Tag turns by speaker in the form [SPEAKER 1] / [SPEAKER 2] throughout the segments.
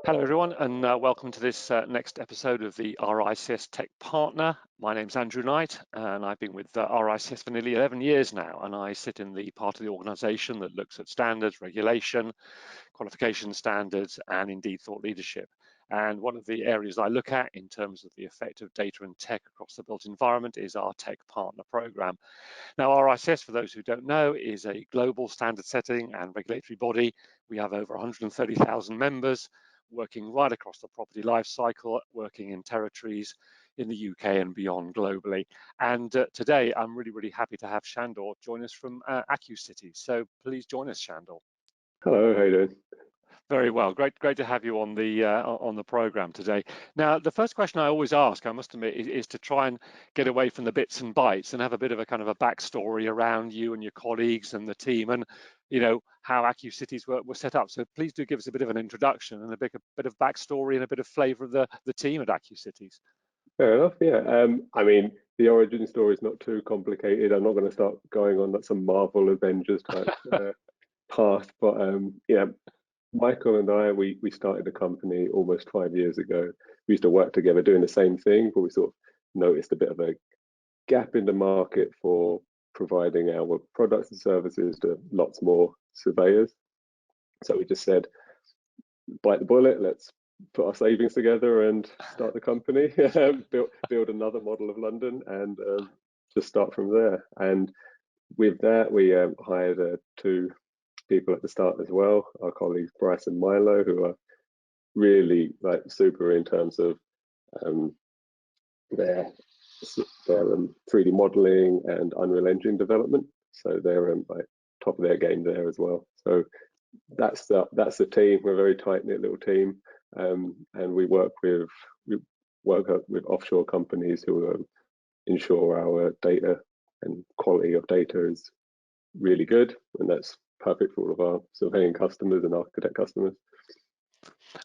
[SPEAKER 1] Hello everyone, and welcome to this next episode of the RICS Tech Partner. My name's Andrew Knight, and I've been with RICS for nearly 11 years now, and I sit in the part of the organisation that looks at standards, regulation, qualification standards, and indeed thought leadership. And one of the areas I look at in terms of the effect of data and tech across the built environment is our Tech Partner Programme. Now, RICS, for those who don't know, is a global standard setting and regulatory body. We have over 130,000 members, working right across the property life cycle, working in territories in the UK and beyond globally. And today, I'm really happy to have Sandor join us from Accucities. So please join us, Sandor.
[SPEAKER 2] Hello, how you doing?
[SPEAKER 1] Very well, great to have you on the program today. Now, the first question I always ask, I must admit, is to try and get away from the bits and bytes and have a bit of a kind of a backstory around you and your colleagues and the team, and how Accucities were set up. So please do give us a bit of an introduction and a bit of backstory and a bit of flavour of the team at Accucities.
[SPEAKER 2] Fair enough, yeah. I mean, the origin story is not too complicated. I'm not going to start going on some Marvel Avengers type path, but yeah. Michael and I, we started the company almost 5 years ago. We used to work together doing the same thing, but we sort of noticed a bit of a gap in the market for providing our products and services to lots more surveyors. So we just said, bite the bullet, let's put our savings together and start the company, build another model of London, and just start from there. And with that, we hired two people at the start as well, our colleagues Bryce and Milo, who are really super in terms of their 3D modeling and Unreal Engine development. So they're top of their game there as well. So that's the team. We're a very tight-knit little team, and we work with offshore companies who ensure our data and quality of data is really good, and that's perfect for all of our surveying customers and architect customers.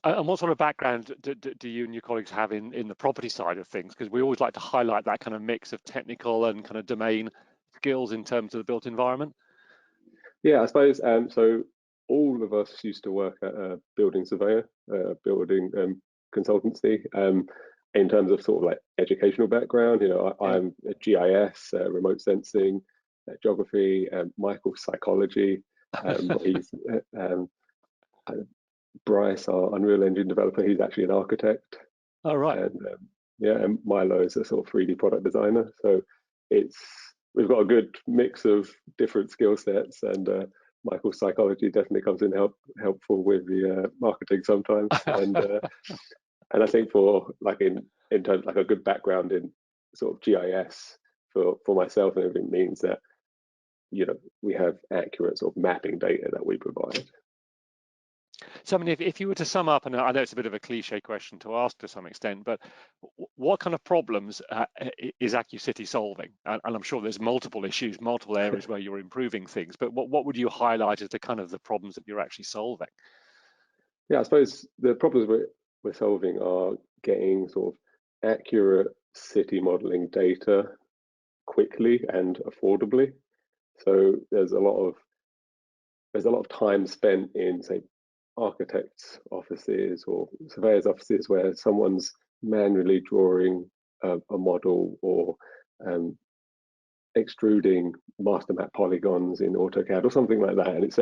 [SPEAKER 1] And what sort of background do you and your colleagues have in the property side of things? Because we always like to highlight that kind of mix of technical and kind of domain skills in terms of the built environment.
[SPEAKER 2] Yeah, I suppose so. All of us used to work at a building surveyor, building consultancy. In terms of sort of educational background, I'm a GIS, remote sensing, geography, Michael psychology. He's Bryce, our Unreal Engine developer. He's actually an architect.
[SPEAKER 1] Oh, right.
[SPEAKER 2] And and Milo is a sort of 3D product designer. So we've got a good mix of different skill sets, and Michael's psychology definitely comes in helpful with the marketing sometimes. And I think for in terms of a good background in sort of GIS for myself and everything means that we have accurate sort of mapping data that we provide.
[SPEAKER 1] So, I mean, if you were to sum up, and I know it's a bit of a cliche question to ask to some extent, but what kind of problems is Accucities solving? And I'm sure there's multiple issues, multiple areas where you're improving things, but what would you highlight as the kind of the problems that you're actually solving?
[SPEAKER 2] Yeah, I suppose the problems we're solving are getting sort of accurate city modeling data quickly and affordably. So there's a lot of time spent in, say, architects' offices or surveyors' offices where someone's manually drawing a model or extruding master map polygons in AutoCAD or something like that, and it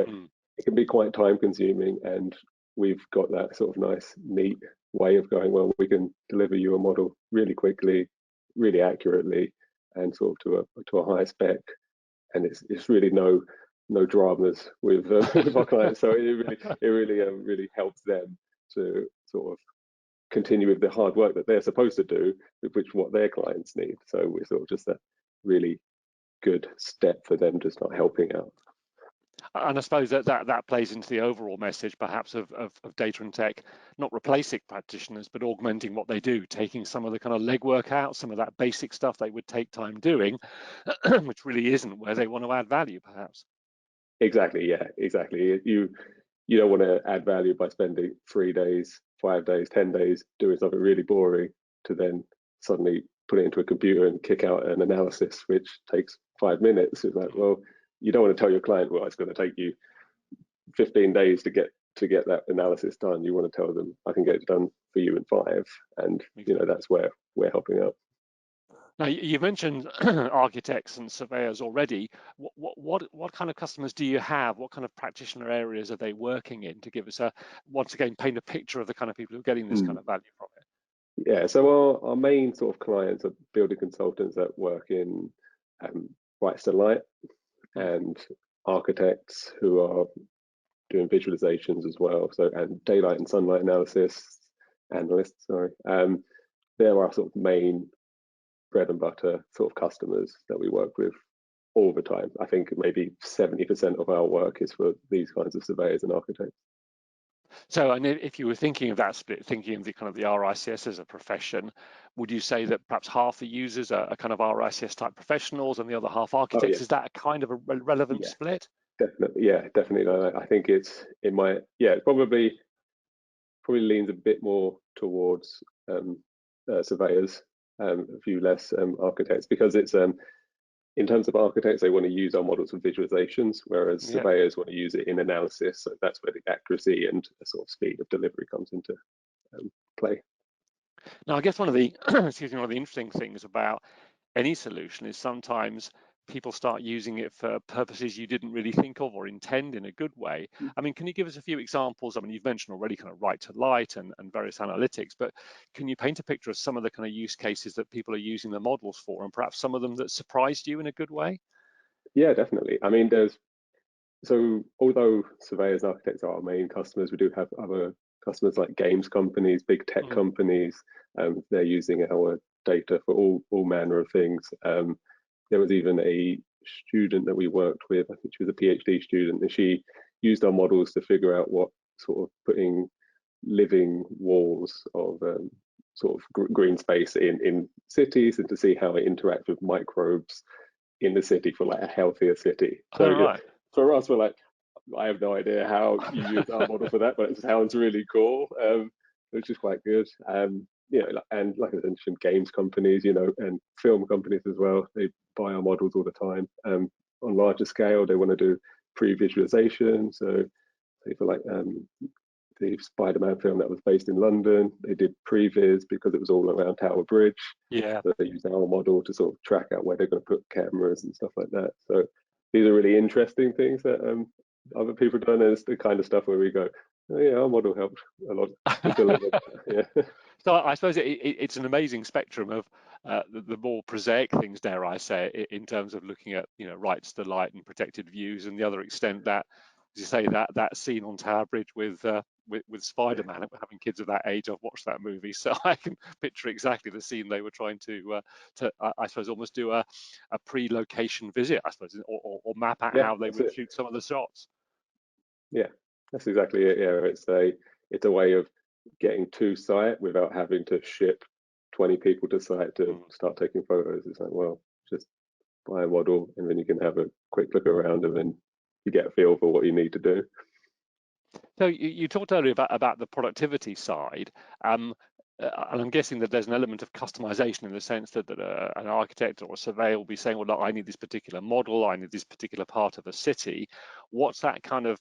[SPEAKER 2] can be quite time consuming. And we've got that sort of nice, neat way of going, well, we can deliver you a model really quickly, really accurately, and sort of to a high spec. And it's really no dramas with our clients, so it really helps them to sort of continue with the hard work that they're supposed to do, which what their clients need. So we're sort of just a really good step for them to start helping out.
[SPEAKER 1] And I suppose that plays into the overall message, perhaps, of data and tech, not replacing practitioners, but augmenting what they do, taking some of the kind of legwork out, some of that basic stuff they would take time doing, which really isn't where they want to add value, perhaps.
[SPEAKER 2] Exactly, yeah, exactly. You don't want to add value by spending 3 days, 5 days, 10 days doing something really boring to then suddenly put it into a computer and kick out an analysis which takes 5 minutes. It's like, well, you don't want to tell your client, well, it's going to take you 15 days to get to get that analysis done, you want to tell them, I can get it done for you in 5, and that's where we're helping out.
[SPEAKER 1] Now, you mentioned architects and surveyors already. What kind of customers do you have? What kind of practitioner areas are they working in, to give us once again, paint a picture of the kind of people who are getting this kind of value from it?
[SPEAKER 2] Yeah, so our main sort of clients are building consultants that work in rights to light, and architects who are doing visualizations as well. So, and daylight and sunlight analysis analysts, sorry. There are sort of main bread and butter sort of customers that we work with all the time. I think maybe 70% of our work is for these kinds of surveyors and architects.
[SPEAKER 1] So, and if you were thinking of that split, thinking of the kind of the RICS as a profession, would you say that perhaps half the users are kind of RICS type professionals and the other half architects?
[SPEAKER 2] Oh, yeah.
[SPEAKER 1] Is that a kind of a relevant split?
[SPEAKER 2] Definitely, yeah, definitely. I think it probably leans a bit more towards surveyors, a few less architects, because it's in terms of architects, they want to use our models for visualizations, whereas surveyors want to use it in analysis. So that's where the accuracy and the sort of speed of delivery comes into play.
[SPEAKER 1] Now, I guess one of the one of the interesting things about any solution is sometimes people start using it for purposes you didn't really think of or intend in a good way. I mean, can you give us a few examples? I mean, you've mentioned already kind of right to light and various analytics, but can you paint a picture of some of the kind of use cases that people are using the models for, and perhaps some of them that surprised you in a good way?
[SPEAKER 2] Yeah, definitely. I mean, so although surveyors and architects are our main customers, we do have other customers like games companies, big tech companies. They're using our data for all manner of things. There was even a student that we worked with, I think she was a PhD student, and she used our models to figure out what sort of putting living walls of sort of green space in cities, and to see how it interacts with microbes in the city for like a healthier city. So for us, we're like, I have no idea how you use our model for that, but it sounds really cool, which is quite good. And like I mentioned, games companies, and film companies as well, they buy our models all the time. On larger scale, they want to do pre-visualization. So for like the Spider-Man film that was based in London, they did previs because it was all around Tower Bridge.
[SPEAKER 1] Yeah.
[SPEAKER 2] So they used our model to sort of track out where they're going to put cameras and stuff like that. So these are really interesting things that other people have done, and it's the kind of stuff where we go, oh, yeah, our model helped a lot to deliver. Yeah.
[SPEAKER 1] So I suppose it's an amazing spectrum of the more prosaic things, dare I say, in terms of looking at rights to light and protected views, and the other extent that, as you say, that scene on Tower Bridge with Spider-Man. Having kids of that age, I've watched that movie, so I can picture exactly the scene they were trying to I suppose almost do a pre-location visit, I suppose, or map out how they would shoot some of the shots.
[SPEAKER 2] Yeah, that's exactly it. Yeah, it's a way of getting to site without having to ship 20 people to site to start taking photos. It's like, well, just buy a model and then you can have a quick look around, and then you get a feel for what you need to do.
[SPEAKER 1] So you talked earlier about the productivity side, and I'm guessing that there's an element of customization in the sense that an architect or a surveyor will be saying, well, look, I need this particular model, I need this particular part of a city. What's that kind of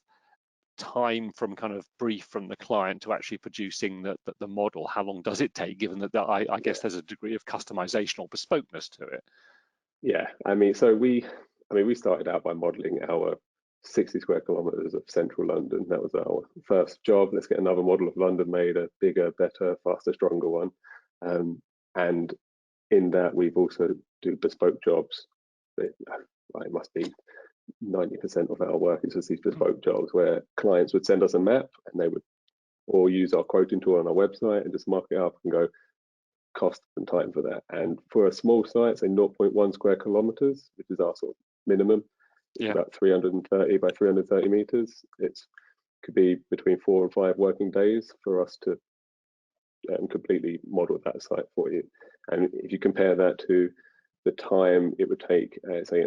[SPEAKER 1] time from kind of brief from the client to actually producing the model? How long does it take, given that I guess there's a degree of customization or bespokeness to it?
[SPEAKER 2] Yeah, I mean, we started out by modeling our 60 square kilometers of central London. That was our first job. Let's get another model of London made, a bigger, better, faster, stronger one. And in that, we've also do bespoke jobs. It must be 90% of our work is just these bespoke jobs where clients would send us a map, and they would all use our quoting tool on our website and just mark it up and go cost and time for that. And for a small site, say 0.1 square kilometers, which is our sort of minimum, about 330 by 330 meters, it could be between 4 and 5 working days for us to completely model that site for you. And if you compare that to the time it would take, say,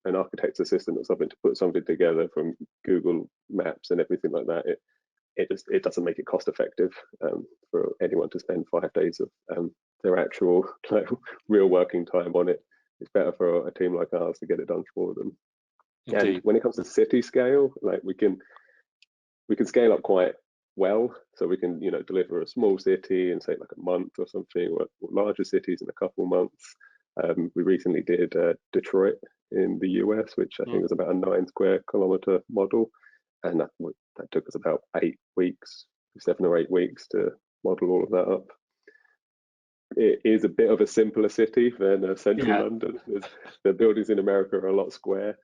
[SPEAKER 2] an architect's assistant or something to put something together from Google Maps and everything like that, it doesn't make it cost effective for anyone to spend 5 days of their actual real working time on it. It's better for a team like ours to get it done for them.
[SPEAKER 1] Indeed.
[SPEAKER 2] And when it comes to city scale, like we can scale up quite well. So we can, deliver a small city in say like a month or something, or larger cities in a couple of months. We recently did Detroit in the US, which I think was about a 9 square kilometer model, and that took us about 8 weeks, 7 or 8 weeks to model all of that up. It is a bit of a simpler city than central London. The buildings in America are a lot squarer,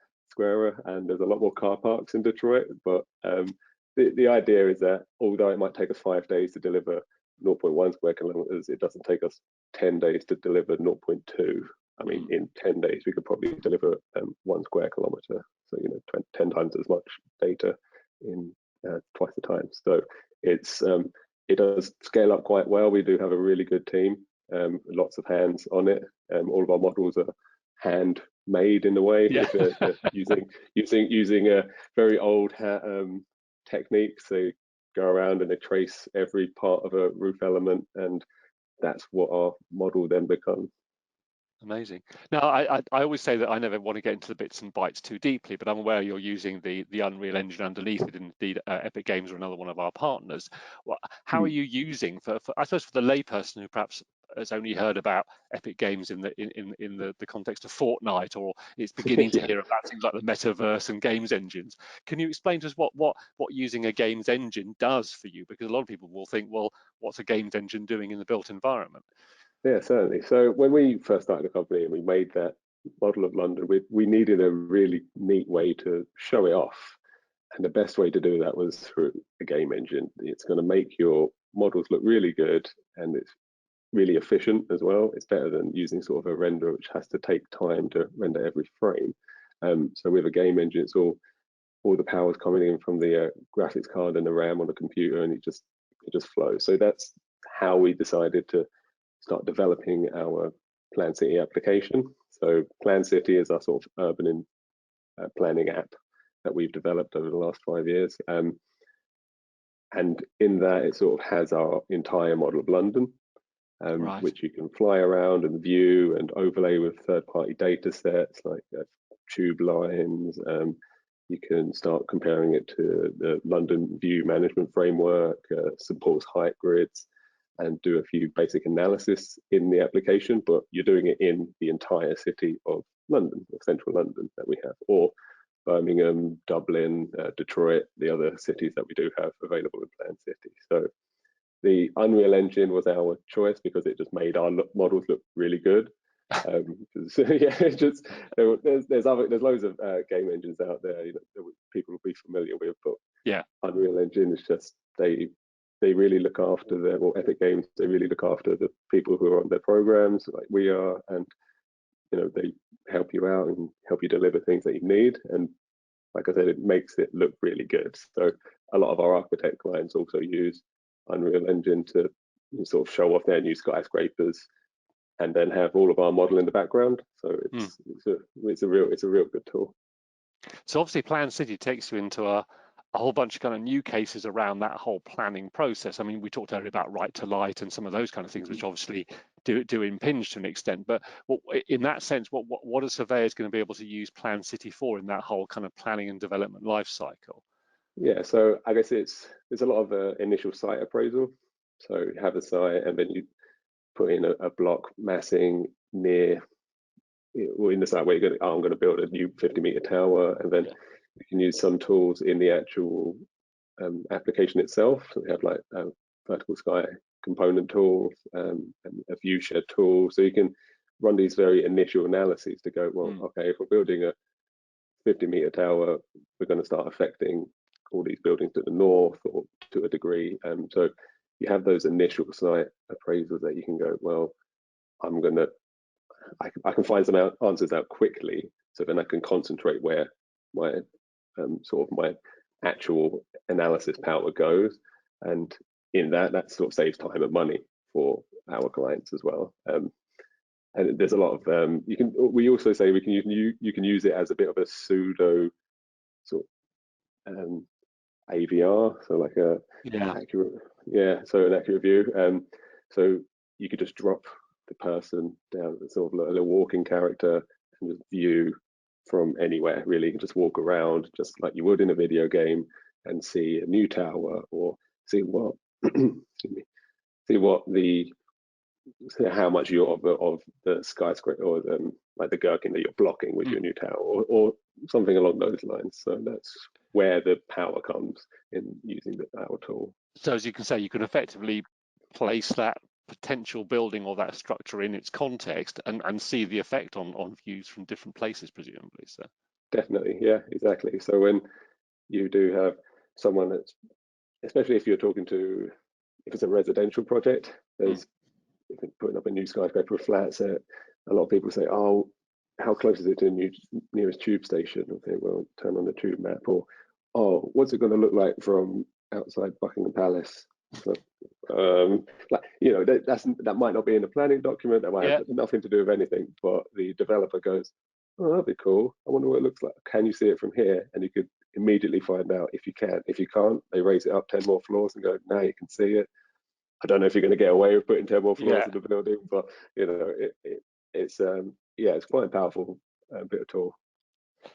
[SPEAKER 2] and there's a lot more car parks in Detroit. But the idea is that although it might take us 5 days to deliver 0.1 square kilometers, it doesn't take us 10 days to deliver 0.2. I mean, in 10 days, we could probably deliver 1 square kilometer. So, 10 times as much data in twice the time. So it does scale up quite well. We do have a really good team, lots of hands on it. All of our models are handmade in a way. They're using a very old techniques. They go around and they trace every part of a roof element, and that's what our model then becomes.
[SPEAKER 1] Amazing. Now, I always say that I never want to get into the bits and bytes too deeply, but I'm aware you're using the Unreal Engine underneath it. Indeed, Epic Games are another one of our partners. How are you using for I suppose for the layperson who perhaps has only heard about Epic Games in the context of Fortnite, or it's beginning to hear about things like the metaverse and games engines? Can you explain to us what using a games engine does for you? Because a lot of people will think, well, what's a games engine doing in the built environment?
[SPEAKER 2] Yeah, certainly. So when we first started the company and we made that model of London, we needed a really neat way to show it off. And the best way to do that was through a game engine. It's going to make your models look really good, and it's really efficient as well. It's better than using sort of a render which has to take time to render every frame. So with a game engine, it's all the power's coming in from the graphics card and the RAM on the computer, and it just flows. So that's how we decided to start developing our Plan City application. So Plan City is our sort of urban planning app that we've developed over the last 5 years. And in that, it sort of has our entire model of London,
[SPEAKER 1] Right.
[SPEAKER 2] which you can fly around and view and overlay with third-party data sets like tube lines. You can start comparing it to the London View Management Framework, supports height grids, and do a few basic analysis in the application, but you're doing it in the entire city of London, or central London that we have, or Birmingham, Dublin, Detroit, the other cities that we do have available in Plan City. So the Unreal Engine was our choice because it just made our models look really good. So yeah, it's just there's loads of game engines out there, that people will be familiar with, but Unreal Engine is just they really look after Epic Games, they really look after the people who are on their programs like we are, and they help you out and help you deliver things that you need. And like I said, it makes it look really good. So a lot of our architect clients also use Unreal Engine to sort of show off their new skyscrapers, and then have all of our model in the background. So it's a real good tool.
[SPEAKER 1] So obviously Plan City takes you into a whole bunch of kind of new cases around that whole planning process. I mean, we talked earlier about right to light and some of those kind of things, which obviously do impinge to an extent. But in that sense, what are surveyors going to be able to use Plan City for in that whole kind of planning and development life cycle?
[SPEAKER 2] Yeah, so I guess there's a lot of initial site appraisal. So you have a site, and then you put in a block massing near, in the site where you're I'm going to build a new 50-meter tower, and then you can use some tools in the actual application itself. So we have like vertical sky component tools and a view shed tool. So you can run these very initial analyses to go, well, okay, if we're building a 50-meter tower, we're going to start affecting all these buildings to the north or to a degree. So you have those initial site appraisals that you can go, well, I can find some answers out quickly, so then I can concentrate where my sort of my actual analysis power goes, and in that sort of saves time and money for our clients as well. And there's a lot of we also say you can use it as a bit of a pseudo sort of AVR, so like accurate, so an accurate view. So you could just drop the person down, sort of a little walking character, and just view from anywhere. Really, you can just walk around just like you would in a video game, and see a new tower, or see what excuse me, see what the how much of the skyscraper, or like the gherkin that you're blocking with your new tower, or something along those lines. So that's where the power comes in using our tool.
[SPEAKER 1] So as you can say, you can effectively place that potential building or that structure in its context and see the effect on views from different places, presumably. So
[SPEAKER 2] definitely, yeah, exactly. So when you do have someone that's, especially if you're talking to, if it's a residential project, there's if you're putting up a new skyscraper of flats, a lot of people say, oh, how close is it to the nearest tube station? Okay, well, turn on the tube map. Or, oh, what's it going to look like from outside Buckingham Palace? So, like, you know, that might not be in the planning document, that might have nothing to do with anything, but the developer goes, oh, that'd be cool. I wonder what it looks like. Can you see it from here? And you could immediately find out if you can. If you can't, they raise it up 10 more floors and go, now you can see it. I don't know if you're going to get away with putting 10 more floors in the building, but you know, it's yeah, it's quite a powerful bit of tool.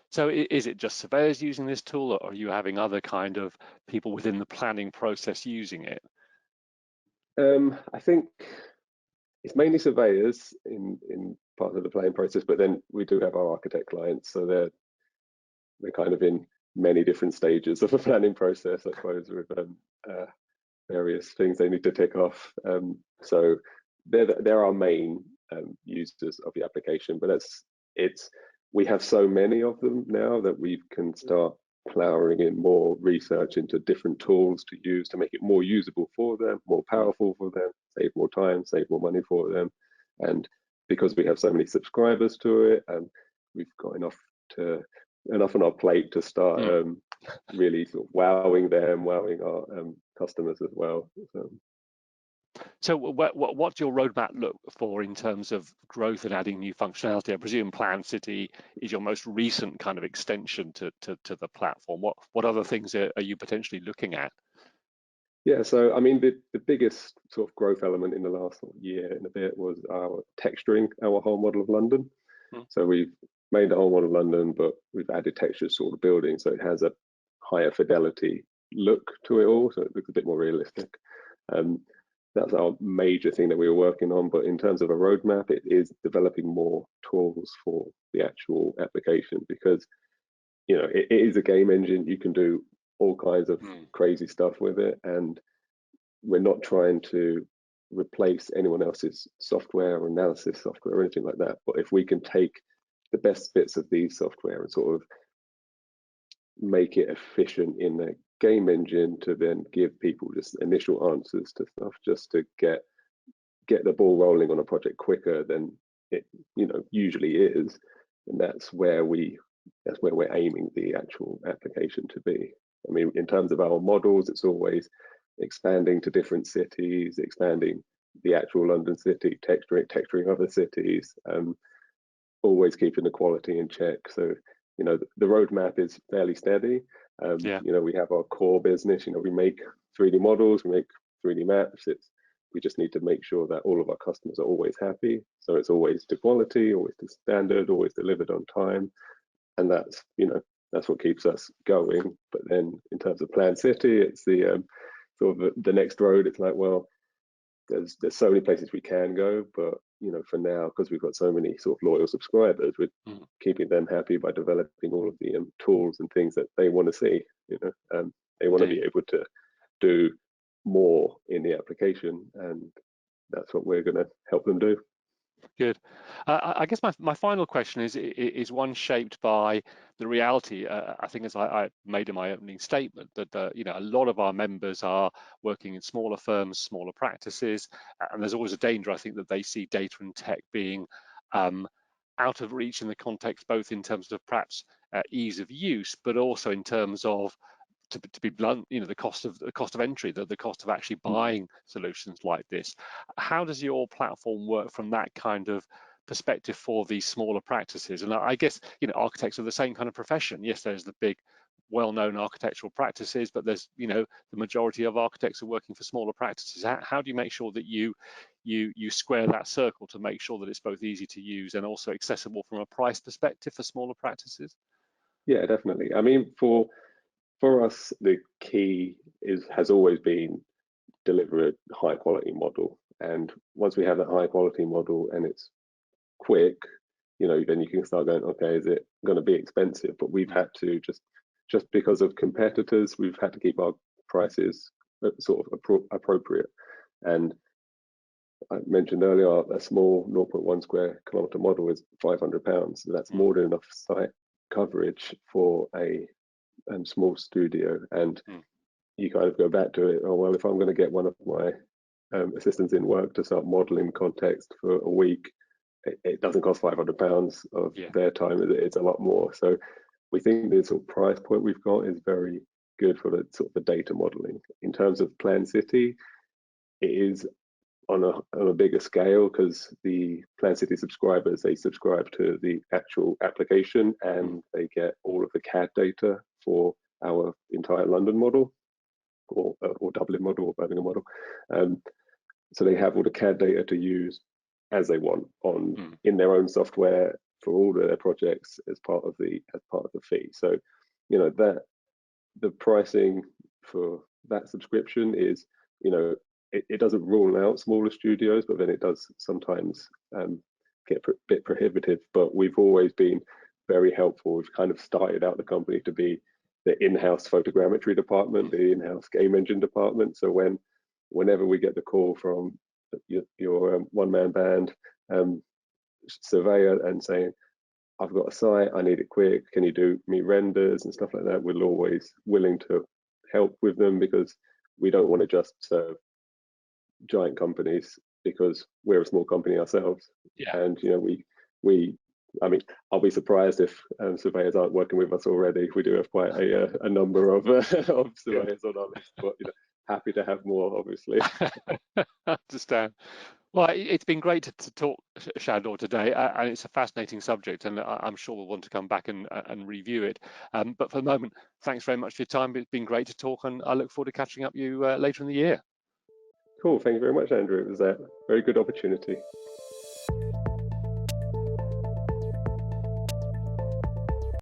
[SPEAKER 1] So is it just surveyors using this tool, or are you having other kind of people within the planning process using it?
[SPEAKER 2] I think it's mainly surveyors in part of the planning process, but then we do have our architect clients, so they're kind of in many different stages of the planning process, I suppose, with various things they need to tick off. So they're our main users of the application, but we have so many of them now that we can start plowing in more research into different tools to use to make it more usable for them, more powerful for them, save more time, save more money for them. And because we have so many subscribers to it, and we've got enough on our plate to start really sort of wowing our customers as well.
[SPEAKER 1] So what's your roadmap look for in terms of growth and adding new functionality? I presume Plan City is your most recent kind of extension to the platform. What other things are you potentially looking at?
[SPEAKER 2] Yeah, so I mean, the biggest sort of growth element in the last year and a bit was our texturing our whole model of London. So we've made the whole model of London, but we've added textures to all the buildings, so it has a higher fidelity look to it all, so it looks a bit more realistic. That's our major thing that we were working on, but in terms of a roadmap, it is developing more tools for the actual application, because you know it is a game engine. You can do all kinds of crazy stuff with it, and we're not trying to replace anyone else's software or analysis software or anything like that. But if we can take the best bits of these software and sort of make it efficient in the game engine to then give people just initial answers to stuff, just to get the ball rolling on a project quicker than it usually is, and that's where we're aiming the actual application to be. I mean, in terms of our models, it's always expanding to different cities, expanding the actual London city, texturing other cities, always keeping the quality in check. So the roadmap is fairly steady. We have our core business. We make 3D models, we make 3D maps. We just need to make sure that all of our customers are always happy. So it's always to quality, always to standard, always delivered on time, and that's what keeps us going. But then in terms of Plan City, it's the sort of the next road. It's like, well, there's so many places we can go, but for now, because we've got so many sort of loyal subscribers, we're keeping them happy by developing all of the tools and things that they want to see. They want to be able to do more in the application, and that's what we're going to help them do.
[SPEAKER 1] Good. I guess my final question is one shaped by the reality. I think, as I made in my opening statement, that a lot of our members are working in smaller firms, smaller practices, and there's always a danger, I think, that they see data and tech being out of reach in the context, both in terms of perhaps ease of use, but also in terms of, to be blunt, the cost of entry, the cost of actually buying solutions like this. How does your platform work from that kind of perspective for these smaller practices? And I guess architects are the same kind of profession. Yes, there's the big, well-known architectural practices, but there's the majority of architects are working for smaller practices. How do you make sure that you square that circle to make sure that it's both easy to use and also accessible from a price perspective for smaller practices?
[SPEAKER 2] Yeah, definitely. I mean, For us, the key has always been deliver a high quality model. And once we have that high quality model and it's quick, then you can start going, okay, is it going to be expensive? But we've had to just because of competitors, we've had to keep our prices sort of appropriate. And I mentioned earlier, a small 0.1 square kilometre model is £500. So that's more than enough site coverage for a small studio. And you kind of go back to it, oh, well, if I'm going to get one of my assistants in work to start modelling context for a week, it doesn't cost £500 of their time. It's a lot more. So we think the sort of price point we've got is very good for the sort of the data modelling. In terms of Plan City, it is on a bigger scale because the Plan City subscribers, they subscribe to the actual application and they get all of the CAD data for our entire London model or Dublin model or Birmingham model. So they have all the CAD data to use as they want in their own software for all of their projects as part of the fee. So that the pricing for that subscription is it doesn't rule out smaller studios, but then it does sometimes get a bit prohibitive. But we've always been very helpful. We've kind of started out the company to be the in-house photogrammetry department, the in-house game engine department. So whenever we get the call from your one-man band surveyor and saying, I've got a site, I need it quick, can you do me renders and stuff like that, we're always willing to help with them because we don't want to just serve giant companies because we're a small company ourselves. And I mean, I'll be surprised if surveyors aren't working with us already. We do have quite a number of surveyors on our list, but happy to have more, obviously.
[SPEAKER 1] I understand. Well, it's been great to talk, Sandor, today, and it's a fascinating subject, and I'm sure we'll want to come back and review it. But for the moment, thanks very much for your time. It's been great to talk, and I look forward to catching up with you later in the year.
[SPEAKER 2] Cool. Thank you very much, Andrew. It was a very good opportunity.